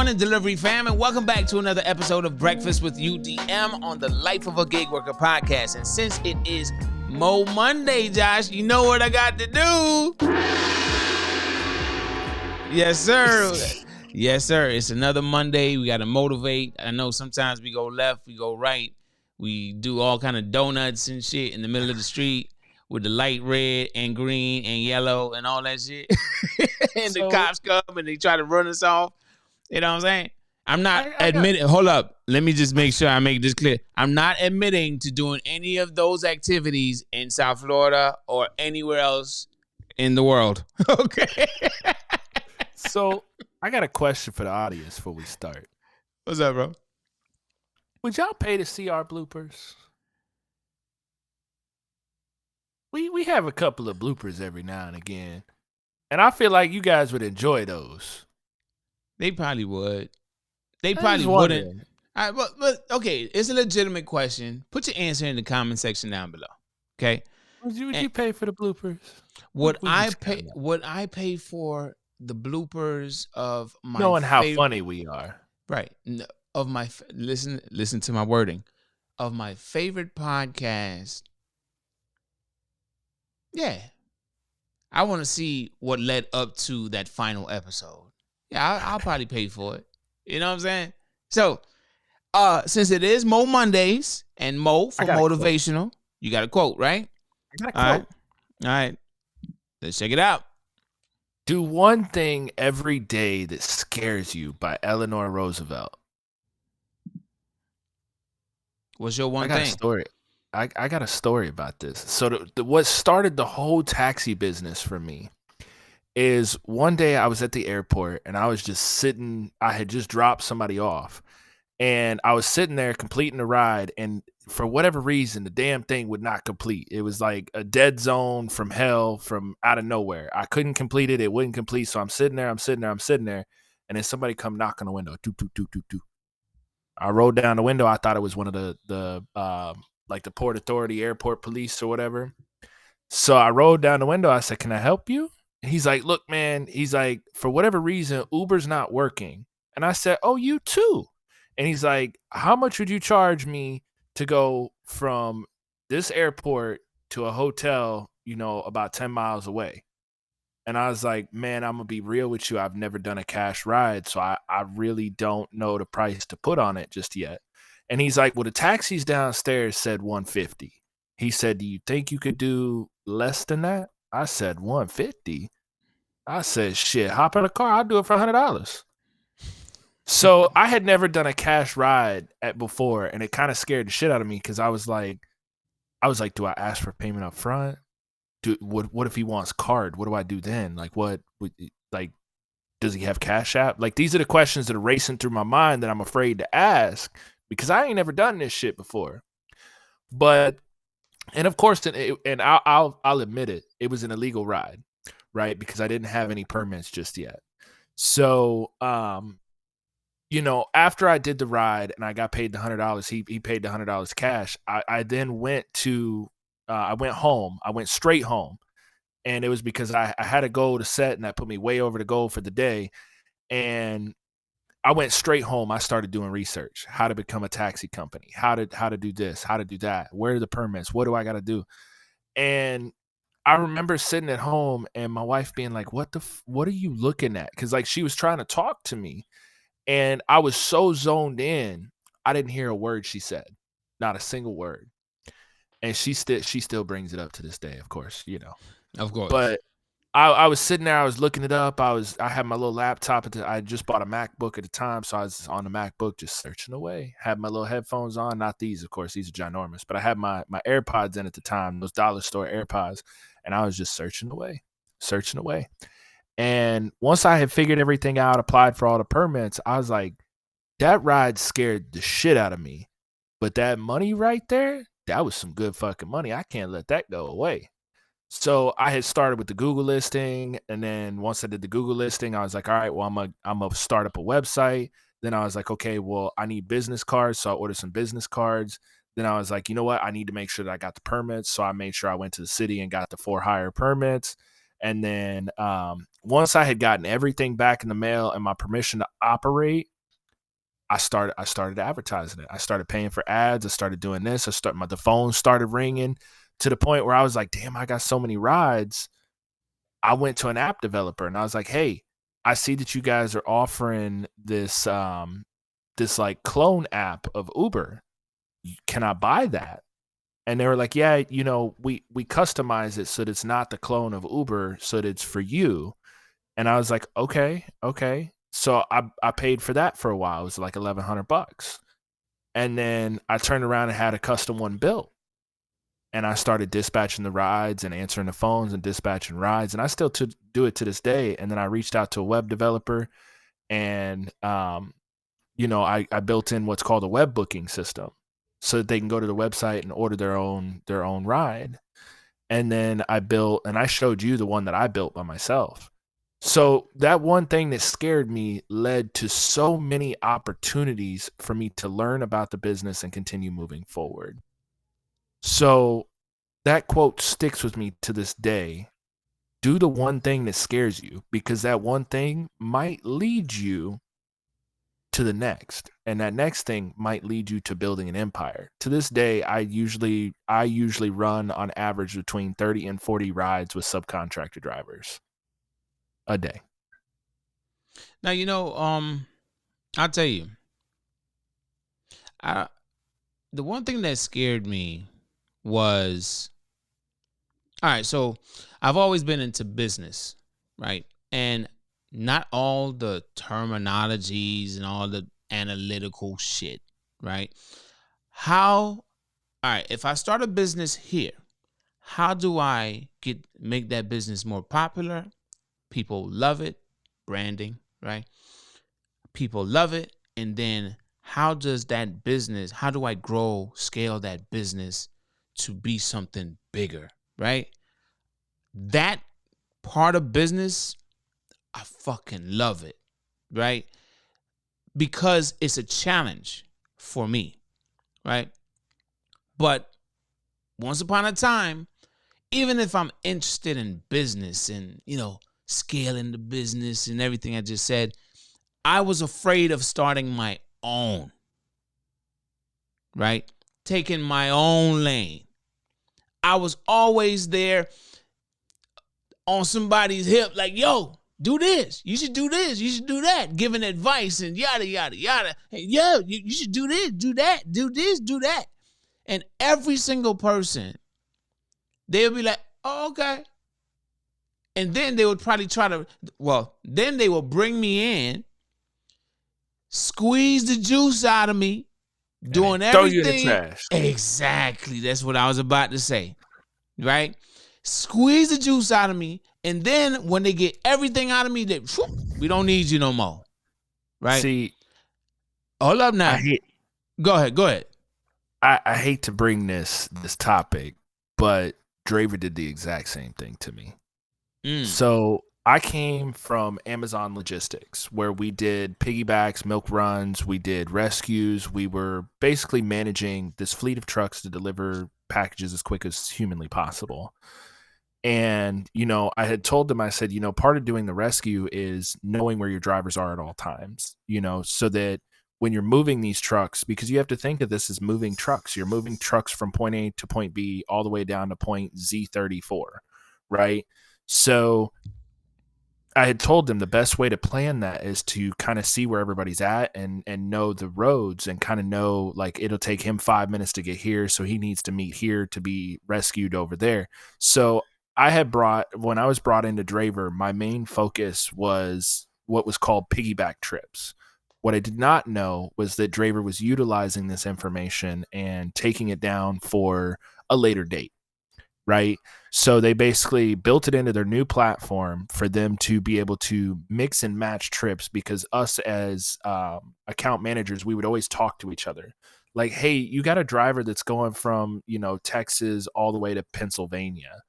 morning, delivery fam, and welcome back to another episode of Breakfast with UDM on the Life of a Gig Worker podcast. And since it is Mo Monday, Josh, you know what I got to do. Yes, sir. Yes, sir. It's another Monday. We got to motivate. I know sometimes we go left, we go right. We do all kind of donuts and shit in the middle of the street with the light red and green and yellow and all that shit. And the cops come and they try to run us off. You know what I'm saying? I'm not admitting. Hold up. Let me just make sure I make this clear. I'm not admitting to doing any of those activities in South Florida or anywhere else in the world. Okay. So I got a question for the audience before we start. What's up, bro? Would y'all pay to see our bloopers? We have a couple of bloopers every now and again, and I feel like you guys would enjoy those. They probably would. They probably wouldn't. All right, but okay, it's a legitimate question. Put your answer in the comment section down below. Okay. Would you pay for the bloopers? Would I pay for the bloopers of my knowing how funny we are? Right. Of my listen to my wording. Of my favorite podcast. Yeah. I want to see what led up to that final episode. Yeah, I'll probably pay for it. You know what I'm saying? So, since it is Mo Mondays and Mo for motivational, you got a quote, right? I got a quote. All right. Let's check it out. Do one thing every day that scares you by Eleanor Roosevelt. What's your one thing? I got a story. I got a story about this. So what started the whole taxi business for me is one day I was at the airport and I was just sitting. I had just dropped somebody off and I was sitting there completing the ride. And for whatever reason, the damn thing would not complete. It was like a dead zone from hell, from out of nowhere. I couldn't complete it. It wouldn't complete. So I'm sitting there. And then somebody come knock on the window. Doo, doo, doo, doo, doo. I rolled down the window. I thought it was one of the Port Authority, airport police or whatever. So I rolled down the window. I said, "Can I help you?" And he's like, "Look, man," he's like, "for whatever reason, Uber's not working." And I said, "Oh, you too?" And he's like, "How much would you charge me to go from this airport to a hotel, about 10 miles away?" And I was like, "Man, I'm going to be real with you. I've never done a cash ride, so I really don't know the price to put on it just yet." And he's like, "Well, the taxis downstairs said $150. He said, "Do you think you could do less than that?" I said, $150. I said, "Shit, hop in the car. I'll do it for $100. So I had never done a cash ride before, and it kind of scared the shit out of me because I was like, do I ask for payment up front? What if he wants card? What do I do then? Does he have Cash App? Like, these are the questions that are racing through my mind that I'm afraid to ask because I ain't never done this shit before. But, and of course, and I'll admit it, it was an illegal ride, right? Because I didn't have any permits just yet. So, after I did the ride and I got paid the $100, he paid the $100 cash. I then went to, I went home. I went straight home. And it was because I had a goal to set and that put me way over the goal for the day. And I went straight home. I started doing research, how to become a taxi company, how to do this, how to do that. Where are the permits? What do I got to do? And I remember sitting at home and my wife being like, what are you looking at? Cause like she was trying to talk to me and I was so zoned in. I didn't hear a word she said, not a single word. And she still brings it up to this day, of course, Of course. But I was sitting there, I was looking it up. I had my little laptop. I just bought a MacBook at the time, so I was on the MacBook just searching away. Had my little headphones on, not these, of course, these are ginormous. But I had my AirPods in at the time, those dollar store AirPods, and I was just searching away. And once I had figured everything out, applied for all the permits, I was like, that ride scared the shit out of me. But that money right there, that was some good fucking money. I can't let that go away. So I had started with the Google listing. And then once I did the Google listing, I was like, all right, well, I'm going to start up a website. Then I was like, okay, well, I need business cards. So I ordered some business cards. Then I was like, you know what? I need to make sure that I got the permits. So I made sure I went to the city and got the 4 hire permits. And then once I had gotten everything back in the mail and my permission to operate, I started advertising it. I started paying for ads. I started doing this. The phone started ringing to the point where I was like, damn, I got so many rides. I went to an app developer and I was like, hey, I see that you guys are offering this like clone app of Uber. Can I buy that? And they were like, yeah, we customize it so that it's not the clone of Uber, so that it's for you. And I was like, okay, okay. So I paid for that for a while. It was like $1,100. And then I turned around and had a custom one built. And I started dispatching the rides and answering the phones and dispatching rides. And I still do it to this day. And then I reached out to a web developer and, I built in what's called a web booking system so that they can go to the website and order their own ride. And then I showed you the one that I built by myself. So that one thing that scared me led to so many opportunities for me to learn about the business and continue moving forward. So that quote sticks with me to this day. Do the one thing that scares you, because that one thing might lead you to the next, and that next thing might lead you to building an empire. To this day, I usually run on average between 30 and 40 rides with subcontractor drivers a day. Now, I'll tell you, the one thing that scared me was, all right, so I've always been into business, right? And not all the terminologies and all the analytical shit, right? All right, if I start a business here, how do I make that business more popular? People love it, branding, right? People love it. And then how do I scale that business to be something bigger, right? That part of business, I fucking love it, right? Because it's a challenge for me, right? But once upon a time, even if I'm interested in business and, scaling the business and everything I just said, I was afraid of starting my own, right? Taking my own lane. I was always there on somebody's hip, like, yo, do this. You should do this. You should do that. Giving advice and yada, yada, yada. Hey, yo, you should do this, do that, do this, do that. And every single person, they'll be like, oh, okay. And then they would probably then they will bring me in, squeeze the juice out of me, doing everything. Throw you in the trash. Exactly. That's what I was about to say. Right? Squeeze the juice out of me. And then when they get everything out of me, we don't need you no more. Right? See, hold up now. Go ahead. I hate to bring this topic, but Draver did the exact same thing to me. So I came from Amazon Logistics, where we did piggybacks, milk runs, we did rescues. We were basically managing this fleet of trucks to deliver packages as quick as humanly possible. And, I had told them, I said, part of doing the rescue is knowing where your drivers are at all times, so that when you're moving these trucks, because you have to think of this as moving trucks. You're moving trucks from point A to point B all the way down to point Z34, right? So I had told them the best way to plan that is to kind of see where everybody's at and know the roads and kind of know, like, it'll take him 5 minutes to get here, so he needs to meet here to be rescued over there. So when I was brought into Draver, my main focus was what was called piggyback trips. What I did not know was that Draver was utilizing this information and taking it down for a later date. Right. So they basically built it into their new platform for them to be able to mix and match trips, because us as account managers, we would always talk to each other. Like, hey, you got a driver that's going from, Texas all the way to Pennsylvania.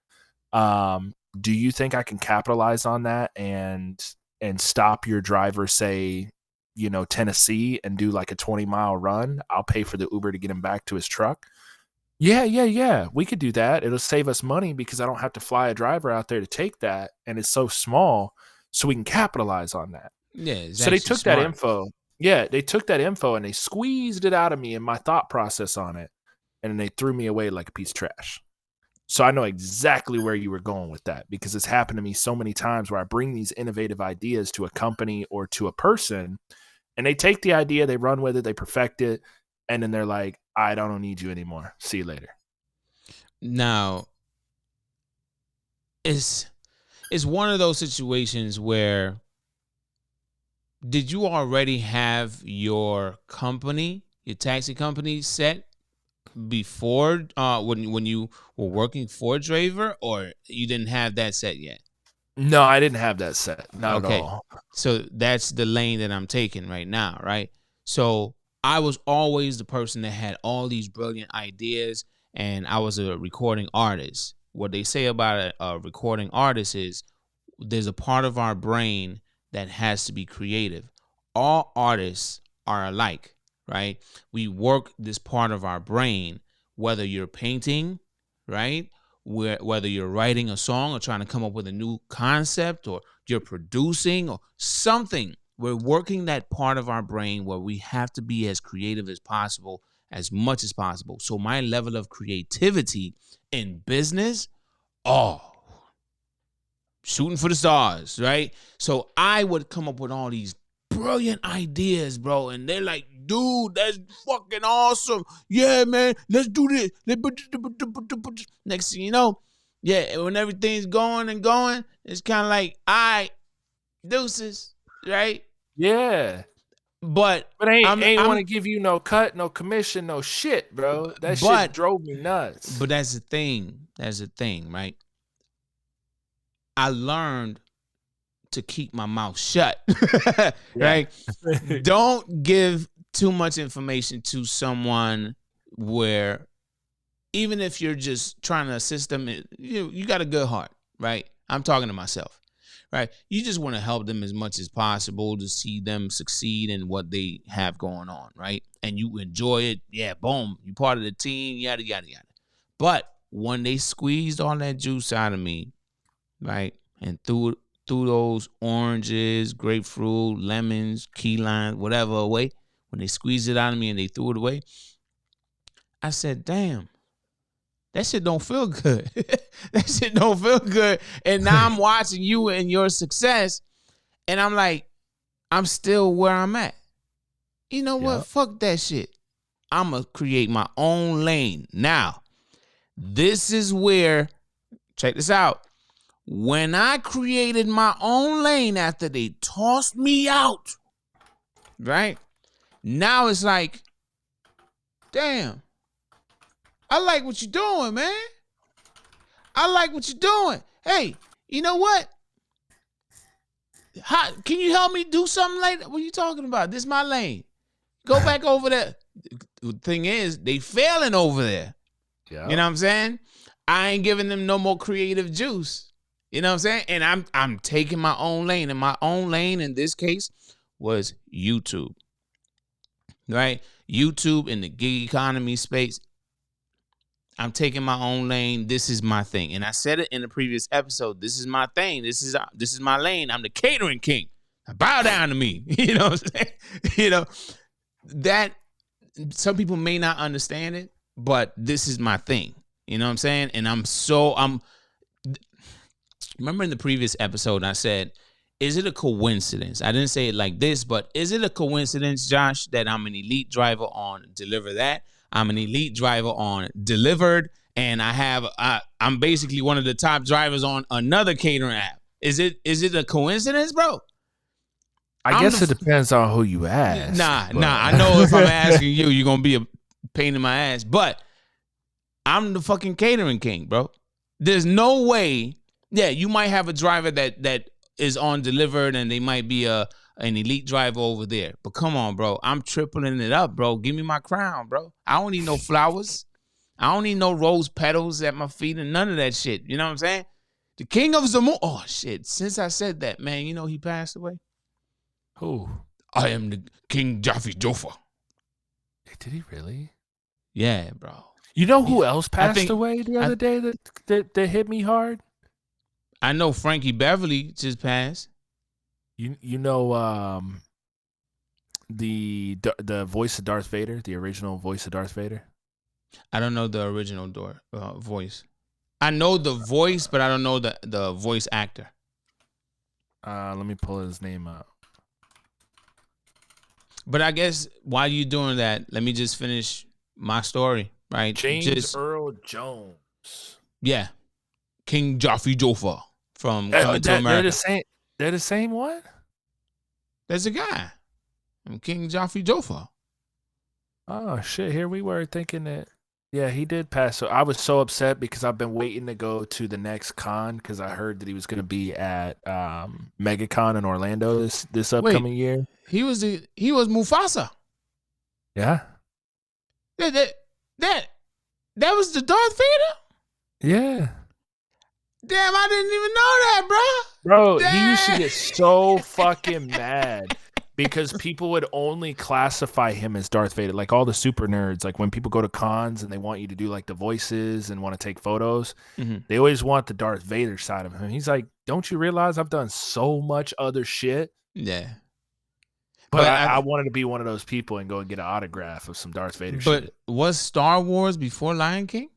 Do you think I can capitalize on that and stop your driver, say, Tennessee, and do like a 20-mile run? I'll pay for the Uber to get him back to his truck. Yeah. We could do that. It'll save us money because I don't have to fly a driver out there to take that. And it's so small, so we can capitalize on that. Yeah, it's so they took smart. that info. Yeah, they took that info and they squeezed it out of me and my thought process on it, and then they threw me away like a piece of trash. So I know exactly where you were going with that because it's happened to me so many times where I bring these innovative ideas to a company or to a person, and they take the idea, they run with it, they perfect it, and then they're like, I don't need you anymore. See you later. Now, it's one of those situations where, did you already have your company, your taxi company set before when you were working for Draver, or you didn't have that set yet? No, I didn't have that set. Not at Okay. all. So that's the lane that I'm taking right now, right? So I was always the person that had all these brilliant ideas, and I was a recording artist. What they say about a recording artist is there's a part of our brain that has to be creative. All artists are alike, right? We work this part of our brain, whether you're painting, right? Whether you're writing a song or trying to come up with a new concept, or you're producing or something, we're working that part of our brain where we have to be as creative as possible, as much as possible. So my level of creativity in business, oh, shooting for the stars, right? So I would come up with all these brilliant ideas, bro, and they're like, dude, that's fucking awesome. Yeah, man, let's do this. Next thing you know, yeah, when everything's going and going, it's kind of like, all right, deuces, right? Yeah. But But ain't want I'm to give you no cut, no commission, no shit, bro. That shit but drove me nuts. that's the thing. That's the thing, right? I learned to keep my mouth shut. Yeah. Right? Don't give too much information to someone where, even if you're just trying to assist them, you got a good heart, right? I'm talking to myself, right? You just want to help them as much as possible to see them succeed in what they have going on, right? And you enjoy it. Yeah, boom. You part of the team, yada, yada, yada. But when they squeezed all that juice out of me, right, and threw those oranges, grapefruit, lemons, key lime, whatever away, when they squeezed it out of me and they threw it away, I said, damn, that shit don't feel good. That shit don't feel good. And now I'm watching you and your success, and I'm like, I'm still where I'm at. You know what? Yeah. Fuck that shit. I'm going to create my own lane. Now, this is where, check this out. When I created my own lane after they tossed me out, right? Now it's like, damn, I like what you're doing, man. I like what you're doing. Hey, you know what? How, can you help me do something like that? What are you talking about? This is my lane. Go back over there. The thing is, they failing over there. Yeah. You know what I'm saying? I ain't giving them no more creative juice. You know what I'm saying? And I'm taking my own lane. And my own lane in this case was YouTube. Right? YouTube in the gig economy space. I'm taking my own lane. This is my thing. And I said it in the previous episode. This is my thing. This is my lane. I'm the catering king. Bow down to me. You know what I'm saying? You know, that some people may not understand it, but this is my thing. You know what I'm saying? And I'm remember in the previous episode I said, is it a coincidence? I didn't say it like this, but is it a coincidence, Josh, that I'm an elite driver on Deliver That? I'm an elite driver on Delivered, and I'm basically one of the top drivers on another catering app. Is it a coincidence, bro? I guess it depends on who you ask. Nah. I know if I'm asking you, you're gonna be a pain in my ass, but I'm the fucking catering king, bro. There's no way. Yeah, you might have a driver that is on Delivered, and they might be an elite driver over there. But come on, bro. I'm tripling it up, bro. Give me my crown, bro. I don't need no flowers. I don't need no rose petals at my feet and none of that shit. You know what I'm saying? The king of Zamora. Oh, shit. Since I said that, man, you know he passed away? Who? I am the King Jaffe Joffa. Did he really? Yeah, bro. You know who else passed away the other day that hit me hard? I know Frankie Beverly just passed. You know the voice of Darth Vader, the original voice of Darth Vader? I don't know the original voice. I know the voice, but I don't know the voice actor. Let me pull his name up. But I guess while you're doing that, let me just finish my story, right? James Just Earl Jones. yeah, King Joffrey Joffa from Coming to They're the America. same. They're the same one. There's a guy, King Joffrey Joffa. Oh shit! Here we were thinking that. Yeah, he did pass. So I was so upset because I've been waiting to go to the next con because I heard that he was going to be at MegaCon in Orlando this Wait, upcoming year. he was Mufasa. Yeah, That that that, that was the Darth Vader. yeah, Damn, I didn't even know that, bro. bro. He used to Damn. get so fucking mad because people would only classify him as Darth Vader. Like all the super nerds, like when people go to cons and they want you to do like the voices and want to take photos, Mm-hmm. they always want the Darth Vader side of him. He's like, don't you realize I've done so much other shit? Yeah, But but I wanted to be one of those people and go and get an autograph of some Darth Vader but shit. was Star Wars before Lion King?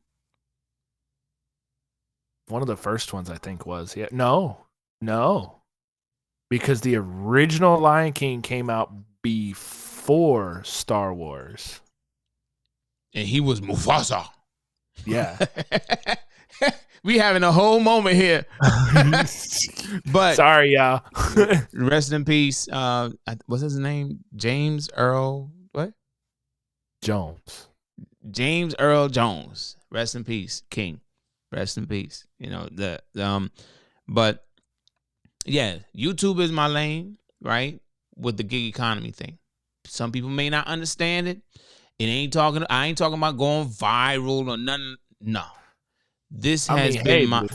One of the first ones I think was. Yeah. No. Because the original Lion King came out before Star Wars. And he was Mufasa. Yeah. We having a whole moment here. But sorry, y'all. rest in peace. What's his name? James Earl. What? Jones. James Earl Jones. Rest in peace, King. Rest in peace. You know but yeah, YouTube is my lane, right? With the gig economy thing. Some people may not understand it. I ain't talking about going viral or nothing. No. This has been my.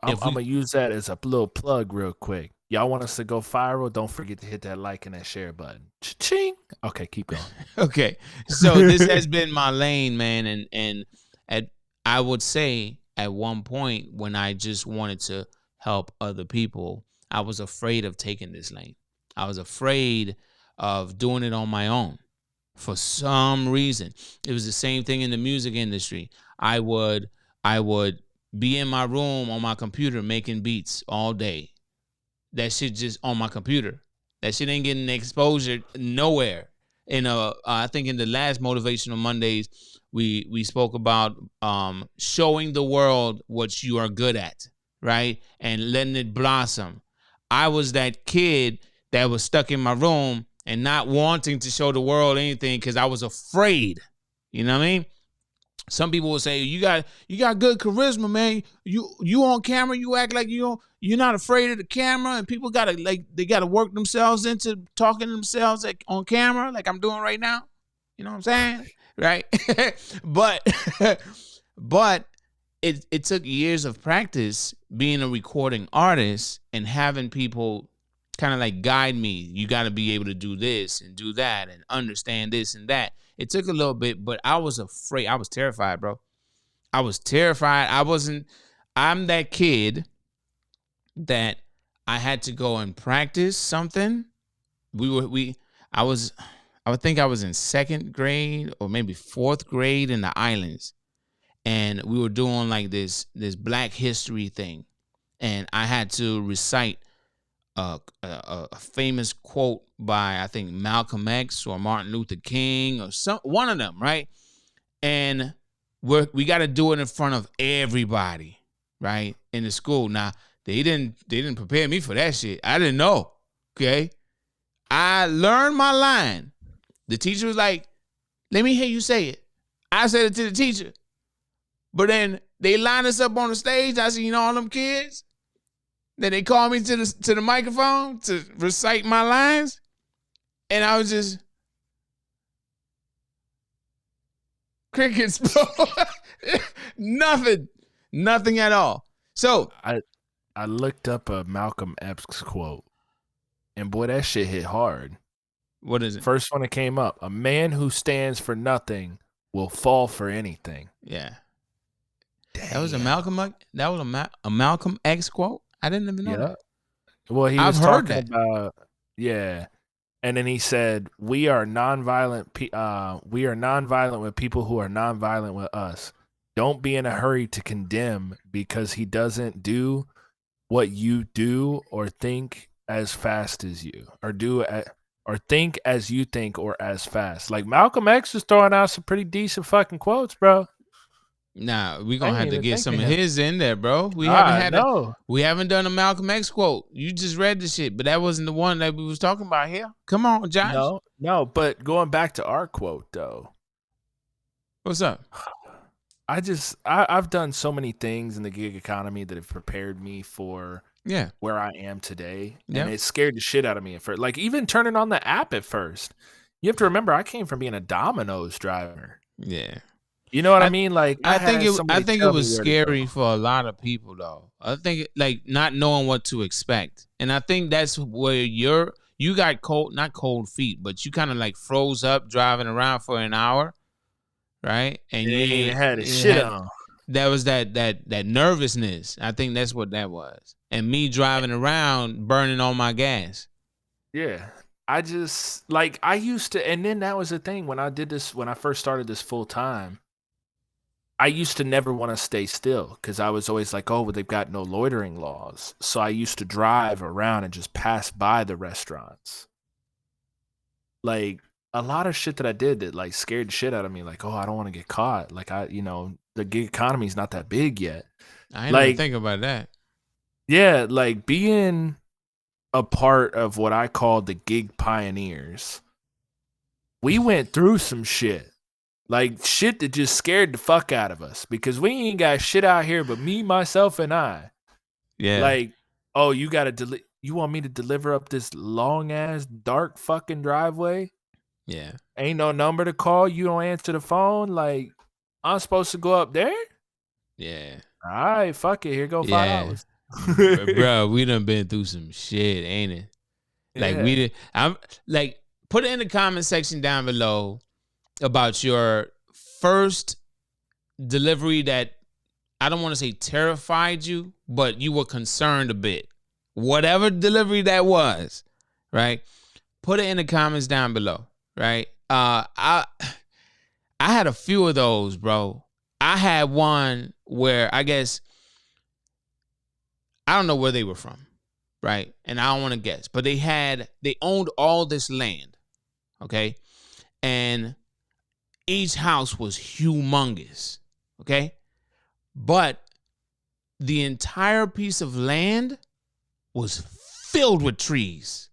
I'm gonna use that as a little plug real quick. Y'all want us to go viral? Don't forget to hit that like and that share button. Cha-ching. Okay, keep going. Okay, so this has been my lane, man, and I would say at one point when I just wanted to help other people, I was afraid of taking this lane. I was afraid of doing it on my own. For some reason, it was the same thing in the music industry. I would be in my room on my computer making beats all day. That shit just on my computer. That shit ain't getting exposure nowhere. And I think in the last Motivational Mondays, we spoke about showing the world what you are good at, right? And letting it blossom. I was that kid that was stuck in my room and not wanting to show the world anything because I was afraid. You know what I mean? Some people will say you got good charisma, man. You on camera, you act like you're not afraid of the camera, and people gotta work themselves into talking to themselves like on camera, like I'm doing right now. You know what I'm saying, right? but but it took years of practice being a recording artist and having people kind of like guide me. You got to be able to do this and do that and understand this and that. It took a little bit, but I was afraid. I was terrified, bro. I was terrified. I'm that kid that I had to go and practice something. I would think I was in second grade or maybe fourth grade in the islands. And we were doing like this Black history thing. And I had to recite a famous quote by I think Malcolm X or Martin Luther King or one of them, right? And we got to do it in front of everybody, right? In the school. Now they didn't prepare me for that shit. I didn't know. Okay, I learned my line. The teacher was like, "Let me hear you say it." I said it to the teacher, but then they lined us up on the stage. I said, all them kids. Then they called me to the microphone to recite my lines, and I was just crickets, bro. Nothing at all. So I looked up a Malcolm X quote, and boy, that shit hit hard. What is it? First one that came up: a man who stands for nothing will fall for anything. Yeah, damn. That was a Malcolm X quote. I didn't even know that. Well, he was talking about And then he said, "We are nonviolent. We are nonviolent with people who are nonviolent with us. Don't be in a hurry to condemn because he doesn't do what you do or think as fast as you, or think as you think or as fast." Like Malcolm X is throwing out some pretty decent fucking quotes, bro. Nah, we I gonna didn't have to even get think some of of him. his in there, bro. No, We haven't done a Malcolm X quote. You just read the shit, but that wasn't the one that we was talking about here. Come on, Josh. no. But going back to our quote though, What's up? I've done so many things in the gig economy that have prepared me for Yeah. where I am today, and Yep. it scared the shit out of me at first. Like even turning on the app at first, you have to remember I came from being a Domino's driver. Yeah. You know what I I mean? Like I had I somebody think it tell me was where to go. scary for a lot of people though. I think like not knowing what to expect. And I think that's where you got cold, not cold feet, but you kind of like froze up driving around for an hour, right? And It you ain't even ain't had his it shit had on. that was that nervousness. I think that's what that was. And me driving around burning all my gas. Yeah. I just like I used to, and then that was the thing when I did this when I first started this full time. I used to never want to stay still because I was always like, oh, well, they've got no loitering laws. So I used to drive around and just pass by the restaurants. Like a lot of shit that I did that like scared the shit out of me. Like, oh, I don't want to get caught. Like the gig economy is not that big yet. I ain't even Like, think about that. yeah, like being a part of what I call the gig pioneers, we went through some shit. Like shit that just scared the fuck out of us because we ain't got shit out here but me, myself, and I. Yeah. Like, oh, you want me to deliver up this long ass dark fucking driveway? Yeah. Ain't no number to call. You don't answer the phone. Like, I'm supposed to go up there? Yeah. All right, fuck it. Here go Yeah. $5. Bro, we done been through some shit, ain't it? Like we Yeah. did. I'm like put it in the comment section down below about your first delivery that I don't want to say terrified you, but you were concerned a bit. Whatever delivery that was, right? Put it in the comments down below, right? I had a few of those, bro. I had one where I guess I don't know where they were from, right? And I don't want to guess, but they owned all this land, okay? And each house was humongous, okay? But the entire piece of land was filled with trees.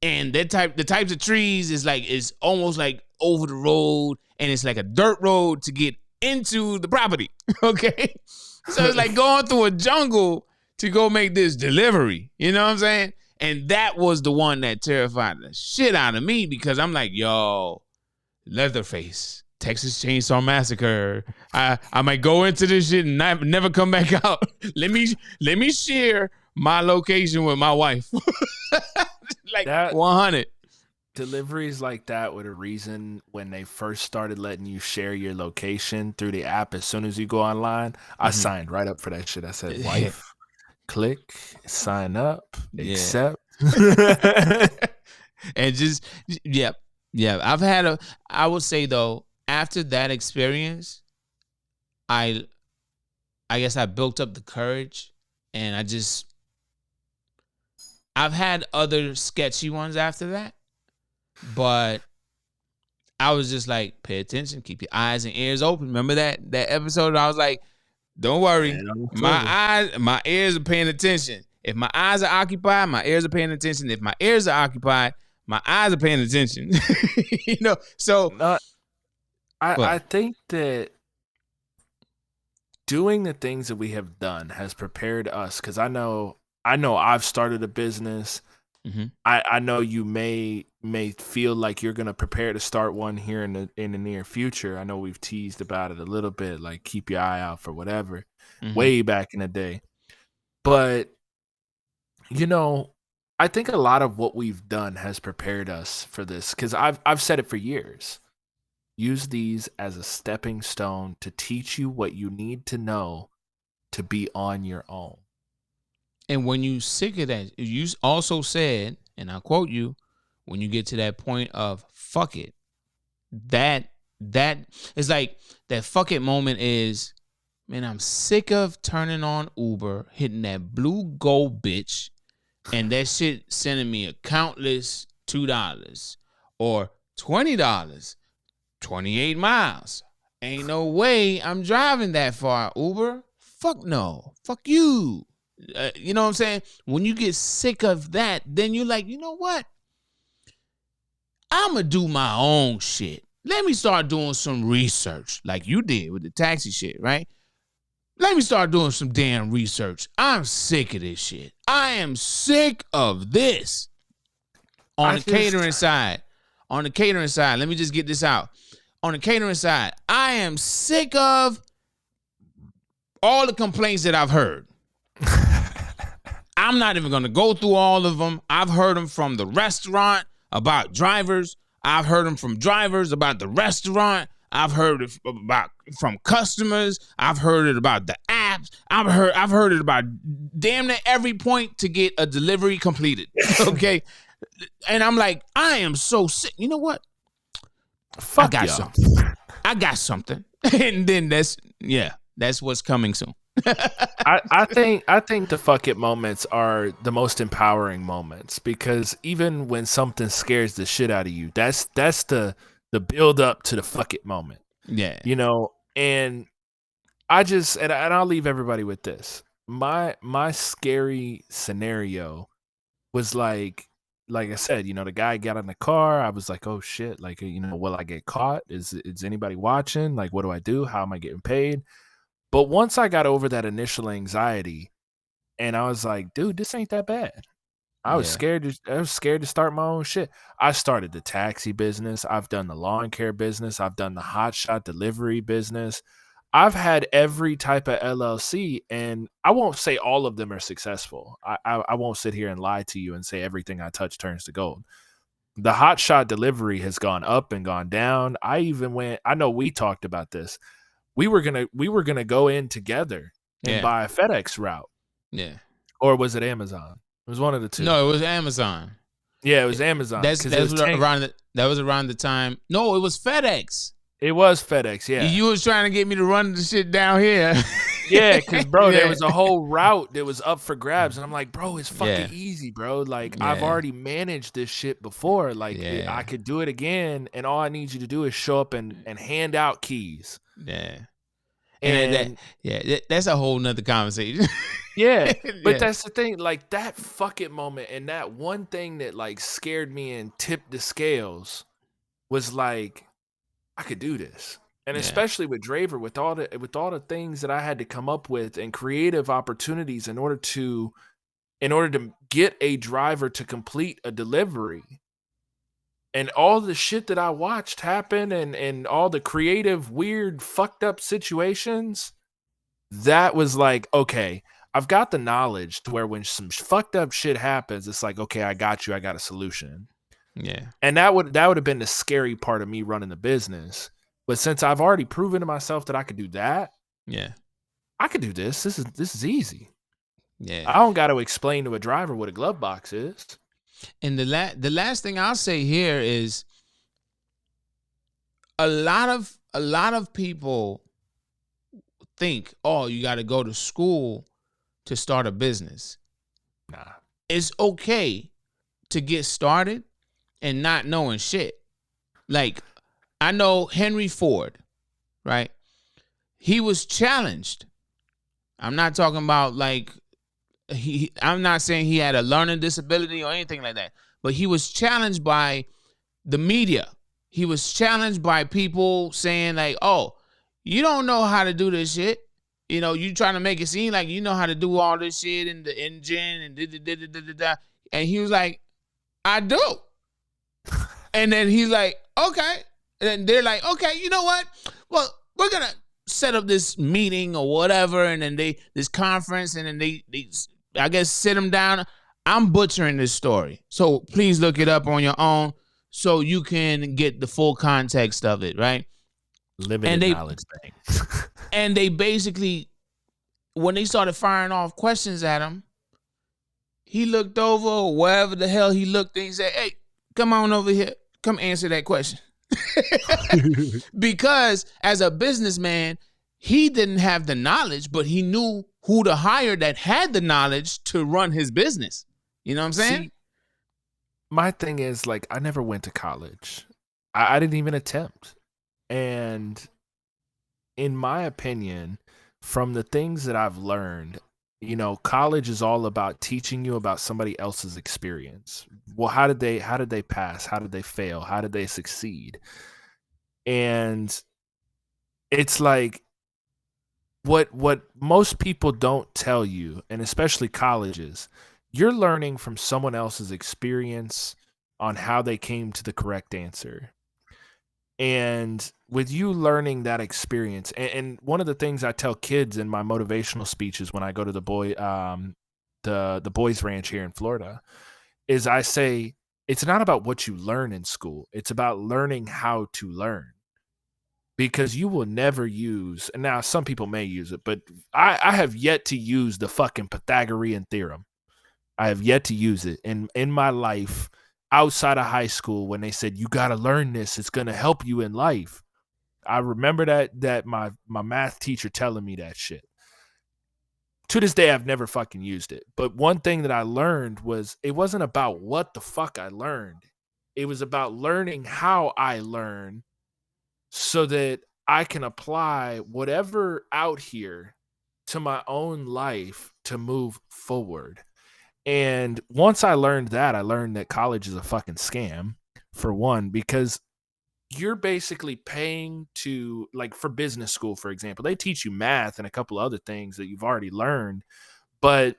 And the types of trees is almost like over the road, and it's like a dirt road to get into the property. Okay. So it's like going through a jungle to go make this delivery. You know what I'm saying? And that was the one that terrified the shit out of me because I'm like, yo, Leatherface, Texas Chainsaw Massacre. I might go into this shit and never come back out. Let me share my location with my wife. Like That 100. deliveries like that were the reason when they first started letting you share your location through the app as soon as you go online. I Mhm. signed right up for that shit. I said, wife, click, sign up, Yeah. accept. And just yep. Yeah. I would say though, after that experience, I I guess I built up the courage and I've had other sketchy ones after that, but I was just like, pay attention, keep your eyes and ears open. Remember that episode? I was like, don't worry, And on swivel. my ears are paying attention. If my eyes are occupied, my ears are paying attention. If my ears are occupied, my eyes are paying attention. So Not, I what? think that doing the things that we have done has prepared us because I know I've started a business. Mm-hmm. I know you may feel like you're gonna prepare to start one here in the near future. I know we've teased about it a little bit, like keep your eye out for whatever, Mm-hmm. way back in the day. But you know, I think a lot of what we've done has prepared us for this because I've said it for years. Use these as a stepping stone to teach you what you need to know to be on your own. And when you sick of that, you also said, and I quote you, when you get to that point of fuck it, that is like that fuck it moment is, man, I'm sick of turning on Uber, hitting that blue go bitch, and that shit sending me a countless $2 or $20, 28 miles. Ain't no way I'm driving that far, Uber. Fuck no. Fuck you. You know what I'm saying? When you get sick of that, then you're like, you know what? I'm going to do my own shit. Let me start doing some research like you did with the taxi shit, right? Let me start doing some damn research. I'm sick of this shit. I am sick of this. On the catering side, let me just get this out. On the catering side, I am sick of all the complaints that I've heard. I'm not even going to go through all of them. I've heard them from the restaurant about drivers. I've heard them from drivers about the restaurant. I've heard it about from customers. I've heard it about the apps. I've heard it about damn near every point to get a delivery completed. Okay. And I'm like, I am so sick. You know what? Fuck I got y'all. something. I got something. And then that's what's coming soon. I think the fuck it moments are the most empowering moments, because even when something scares the shit out of you, that's the build up to the fuck it moment. Yeah. You know, and I'll leave everybody with this. My scary scenario was like I said, you know, the guy got in the car. I was like, oh shit, like, you know, will I get caught? Is anybody watching? Like, what do I do? How am I getting paid? But once I got over that initial anxiety, and I was like, dude, this ain't that bad. I was scared to start my own shit. I started the taxi business. I've done the lawn care business. I've done the hotshot delivery business. I've had every type of LLC, and I won't say all of them are successful. I won't sit here and lie to you and say everything I touch turns to gold. The hotshot delivery has gone up and gone down. I know we talked about this. We were gonna go in together and buy a FedEx route. Yeah. Or was it Amazon? It was one of the two. No, it was Amazon. Yeah, it was Amazon. That was around the time. No, it was FedEx. It was FedEx, yeah. You was trying to get me to run the shit down here. Yeah, because, bro, there was a whole route that was up for grabs. And I'm like, bro, it's fucking easy, bro. Like, I've already managed this shit before. Like, I could do it again. And all I need you to do is show up and hand out keys. Yeah. And that's a whole nother conversation. Yeah, but that's the thing. Like, that fuck it moment and that one thing that, like, scared me and tipped the scales was like, I could do this. And especially with Draver, with all the things that I had to come up with and creative opportunities in order to get a driver to complete a delivery, and all the shit that I watched happen, and all the creative, weird, fucked up situations, that was like, okay, I've got the knowledge to where when some fucked up shit happens, it's like, okay, I got you. I got a solution. Yeah. And that would have been the scary part of me running the business. But since I've already proven to myself that I could do that, I could do this. This is easy. Yeah. I don't got to explain to a driver what a glove box is. And the last thing I'll say here is a lot of people think, oh, you got to go to school to start a business. Nah. It's okay to get started and not knowing shit. Like, I know Henry Ford, right? He was challenged. I'm not talking about like I'm not saying he had a learning disability or anything like that, but he was challenged by the media. He was challenged by people saying like, oh, you don't know how to do this shit. You know, you trying to make it seem like you know how to do all this shit in the engine and da. And he was like, I do. And then he's like, okay. And they're like, okay, you know what? Well, we're going to set up this meeting or whatever. And then this conference, and then they I guess, sit him down. I'm butchering this story, so please look it up on your own so you can get the full context of it, right? Limited knowledge thing. And they basically, when they started firing off questions at him, he looked over, or wherever the hell he looked, and he said, hey, Come on over here. Come answer that question. Because as a businessman, he didn't have the knowledge, but he knew who to hire that had the knowledge to run his business. You know what I'm saying? See, my thing is like I never went to college. I didn't even attempt. And in my opinion, from the things that I've learned, college is all about teaching you about somebody else's experience. Well, how did they pass? How did they fail? How did they succeed? And it's like what most people don't tell you, and especially colleges, you're learning from someone else's experience on how they came to the correct answer. And with you learning that experience, and one of the things I tell kids in my motivational speeches when I go to the boys ranch here in Florida, is I say it's not about what you learn in school. It's about learning how to learn, because you will never use, and now some people may use it, but I have yet to use the fucking Pythagorean theorem. I have yet to use it in my life outside of high school when they said you got to learn this, it's going to help you in life. I remember that my math teacher telling me that shit. To this day I've never fucking used it. But one thing that I learned was it wasn't about what the fuck I learned. It was about learning how I learn so that I can apply whatever out here to my own life to move forward. And once I learned that, I learned that college is a fucking scam, for one, because you're basically paying to, like, for business school, for example, they teach you math and a couple other things that you've already learned, but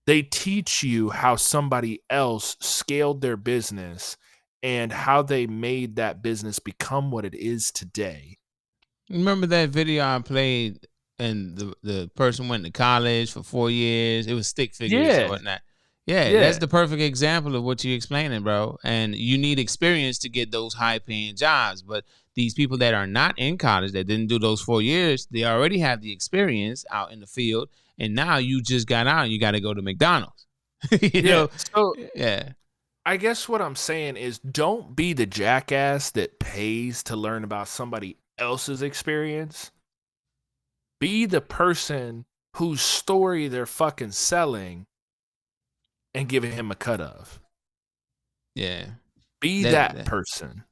they teach you how somebody else scaled their business and how they made that business become what it is today. Remember that video I played, and the person went to college for 4 years. It was stick figures or Yeah. whatnot. Yeah, that's Yeah. the perfect example of what you're explaining, bro. And you need experience to get those high paying jobs. But these people that are not in college, that didn't do those 4 years, they already have the experience out in the field. And now you just got out and you got to go to McDonald's. you Yeah. know? So Yeah. I guess what I'm saying is don't be the jackass that pays to learn about somebody else's experience. Be the person whose story they're fucking selling and giving him a cut of. Yeah. Be That, that that person.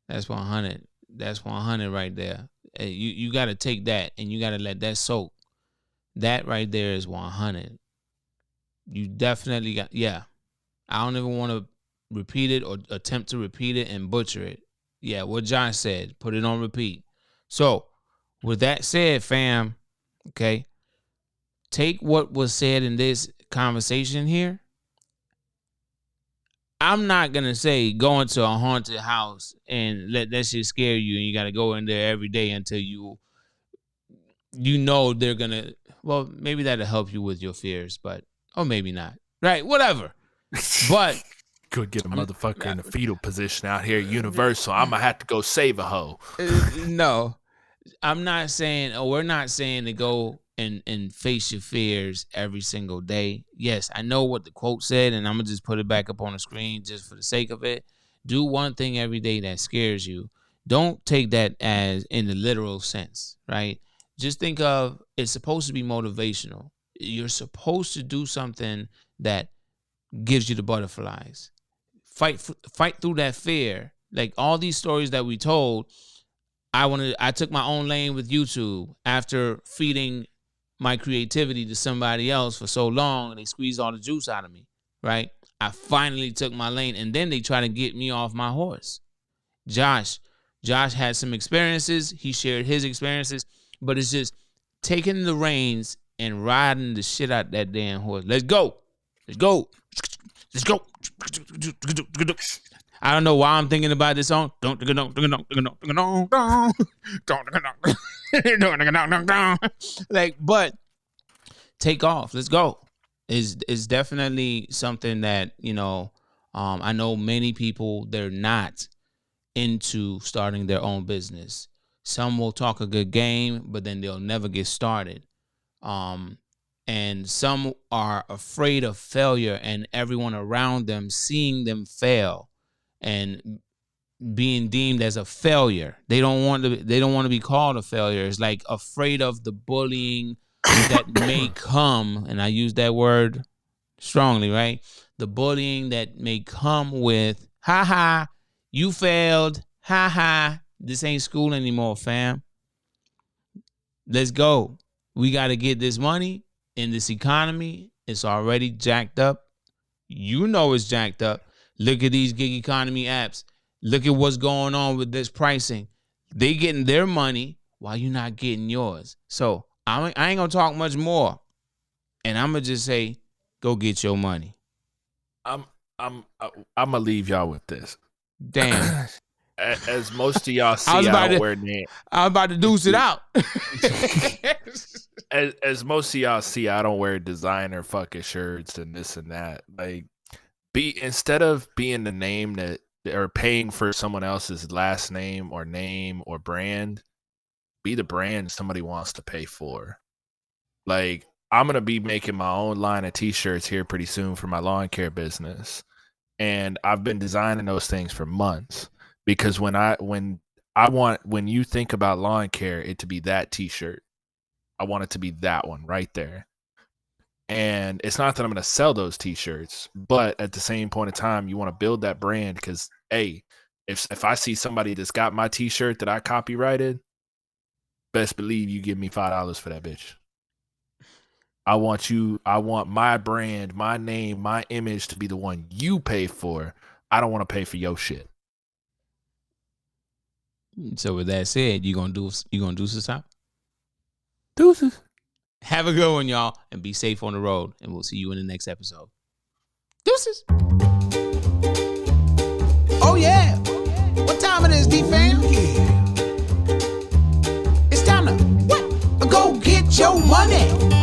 that's 100. That's 100 right there. You got to take that and you got to let that soak. That right there is 100. You definitely got, yeah. I don't even want to repeat it or attempt to repeat it and butcher it. Yeah, what Josh said, put it on repeat. So, with that said, fam, okay, take what was said in this conversation here. I'm not gonna say go into a haunted house and let that shit scare you, and you got to go in there every day until you know they're gonna. Well, maybe that'll help you with your fears, but or maybe not. Right? Whatever. But Could get a I'm motherfucker in a fetal position out here at Universal. I'm gonna have to go save a hoe. no. I'm not saying, or we're not saying to go and face your fears every single day. Yes, I know what the quote said, and I'm gonna just put it back up on the screen just for the sake of it. Do one thing every day that scares you. Don't take that as in the literal sense, right? Just think of it's supposed to be motivational. You're supposed to do something that gives you the butterflies. Fight through that fear. Like all these stories that we told, I took my own lane with YouTube after feeding my creativity to somebody else for so long and they squeezed all the juice out of me, right? I finally took my lane and then they try to get me off my horse. Josh, Josh had some experiences, he shared his experiences, but it's just taking the reins and riding the shit out that damn horse. Let's go. Let's go. Let's go. I don't know why I'm thinking about this song. Like, but take off. Let's go. Is definitely something that I know many people they're not into starting their own business. Some will talk a good game, but then they'll never get started. Um, and some are afraid of failure and everyone around them seeing them fail and being deemed as a failure. They don't want to be called a failure. It's like afraid of the bullying that may come, and I use that word strongly, right? The bullying that may come with, ha ha, you failed, ha ha, this ain't school anymore, fam. Let's go. We got to get this money in this economy. It's already jacked up. You know it's jacked up. Look at these gig economy apps. Look at what's going on with this pricing. They getting their money while you're not getting yours. So I ain't gonna talk much more, and I'm gonna just say, go get your money. I'm gonna leave y'all with this. Damn. As most of y'all see, I don't wear names. I was about to deuce it out. as most of y'all see, I don't wear designer fucking shirts and this and that. Like, instead of being the name that, or paying for someone else's last name or brand, be the brand somebody wants to pay for. Like, I'm gonna be making my own line of t-shirts here pretty soon for my lawn care business, and I've been designing those things for months because when you think about lawn care, it to be that t-shirt. I want it to be that one right there. And it's not that I'm going to sell those t-shirts, but at the same point in time, you want to build that brand because, hey, if I see somebody that's got my t-shirt that I copyrighted, best believe you give me $5 for that bitch. I want my brand, my name, my image to be the one you pay for. I don't want to pay for your shit. So with that said, you gonna do some? Deuces. Have a good one, y'all, and be safe on the road. And we'll see you in the next episode. Deuces. Oh yeah. What time it is, D-Fam? Yeah. It's time to go get your money.